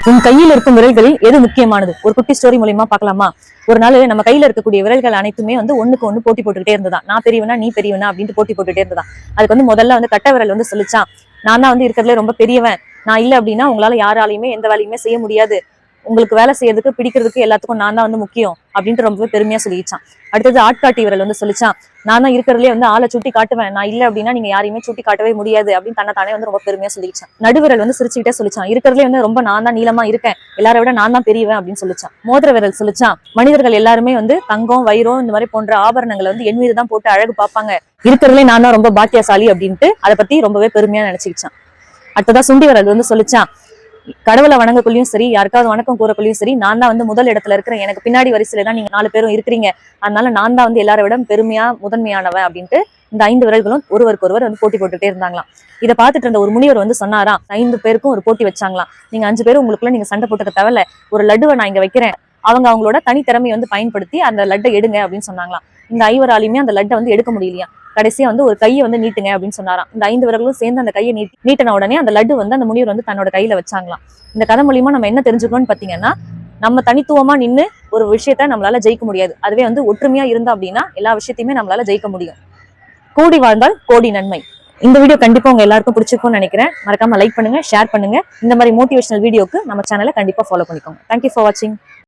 உன் கையில் இருக்கும் விரல்களில் எது முக்கியமானது? ஒரு குட்டி ஸ்டோரி மூலியமா பார்க்கலாமா? ஒரு நாள் நம்ம கையில இருக்கக்கூடிய விரல்கள் அனைத்துமே ஒண்ணுக்கு ஒண்ணு போட்டி போட்டுக்கிட்டே இருந்ததா. நான் பெரியவனா நீ பெரியவனா அப்படின்ட்டு போட்டி போட்டுட்டே இருந்ததா. அதுக்கு முதல்ல கட்டை விரல் சொல்லிச்சான், நான் தான் இருக்கிறதுல ரொம்ப பெரியவன், நான் இல்ல அப்படின்னா உங்களால யாராலையுமே எந்த வேலையுமே செய்ய முடியாது, உங்களுக்கு வேலை செய்யறதுக்கு பிடிக்கிறதுக்கு எல்லாத்துக்கும் நான் தான் முக்கியம் அப்படின்ட்டு ரொம்ப பெருமையா சொல்லிச்சான். அடுத்தது ஆட்காட்டி விரல் சொல்லிச்சான், நான் தான் இருக்கிறதுலே ஆளை சுட்டி காட்டுவேன், நான் இல்ல அப்படின்னா நீங்க யாரையுமே சுட்டி காட்டவே முடியாது அப்படின்னு தன்னை ரொம்ப பெருமையா சொல்லிச்சான். நடுவிரல் சிரிச்சுக்கிட்டே சொல்லிச்சான், இருக்கிறதுலே ரொம்ப நான் தான் நீளமா இருக்கேன், எல்லாரை விட நான் தான் பெரியவன் அப்படின்னு சொல்லிச்சான். மோதிர விரல் சொல்லிச்சான், மனிதர்கள் எல்லாருமே தங்கம் வைரம் இந்த மாதிரி போன்ற ஆபரணங்களை என் மீது தான் போட்டு அழகு பார்ப்பாங்க, இருக்கிறதுலே நான் தான் ரொம்ப பாக்கியசாலி அப்படின்ட்டு அதை பத்தி ரொம்பவே பெருமையா நினைச்சுக்கிச்சான். அடுத்ததா சுண்டி விரல் சொல்லிச்சான், கடவுளை வணங்கக்குள்ளயும் சரி, யாருக்காவது வணக்கம் கூறக்குள்ளயும் சரி, நான் தான் முதல் இடத்துல இருக்கிறேன், எனக்கு பின்னாடி வரிசையில தான் நீங்க 4 பேரும் இருக்கிறீங்க, அதனால நான் தான் எல்லாரை விட பெருமையா முதன்மையானவன் அப்படின்ட்டு இந்த 5 விரல்களும் ஒருவருக்கு ஒருவர் போட்டி போட்டுட்டே இருந்தாங்களாம். இதை பார்த்துட்டு இருந்த ஒரு முனிவர் சொன்னாராம், 5 பேருக்கும் ஒரு போட்டி வச்சாங்களாம், நீங்க 5 பேரும் உங்களுக்குள்ள நீங்க சண்டை போட்டுக்க தேவையில்ல, ஒரு லட்டுவை நான் இங்க வைக்கிறேன், அவங்களோட தனித்திறமையை பயன்படுத்தி அந்த லட்டை எடுங்க அப்படின்னு சொன்னாங்களாம். இந்த 5வராலையுமே அந்த லட்டை எடுக்க முடியலையா. கடைசியா ஒரு கையை நீட்டுங்க அப்படின்னு சொன்னாராம். இந்த 5 விரல்களும் சேர்ந்து அந்த கையை நீட்டின உடனே அந்த லட்டு அந்த முனிவர் தன்னோட கையில வச்சாங்களாம். இந்த கதை மூலியமா நம்ம என்ன தெரிஞ்சுக்கணும்னு பாத்தீங்கன்னா, நம்ம தனித்துவமா நின்று ஒரு விஷயத்த நம்மளால ஜெயிக்க முடியாது, அதுவே ஒற்றுமையா இருந்தா அப்படின்னா எல்லா விஷயத்தையுமே நம்மளால ஜெயிக்க முடியும். கூடி வாழ்ந்தால் கோடி நன்மை. இந்த வீடியோ கண்டிப்பா உங்க எல்லாருக்கும் பிடிச்சிருக்கும்னு நினைக்கிறேன். மறக்காம லைக் பண்ணுங்க, ஷேர் பண்ணுங்க. இந்த மாதிரி மோட்டிவேஷனல் வீடியோக்கு நம்ம சேனலை கண்டிப்பா ஃபாலோ பண்ணிக்கோங்க. தேங்க்யூ ஃபார் வாட்சிங்.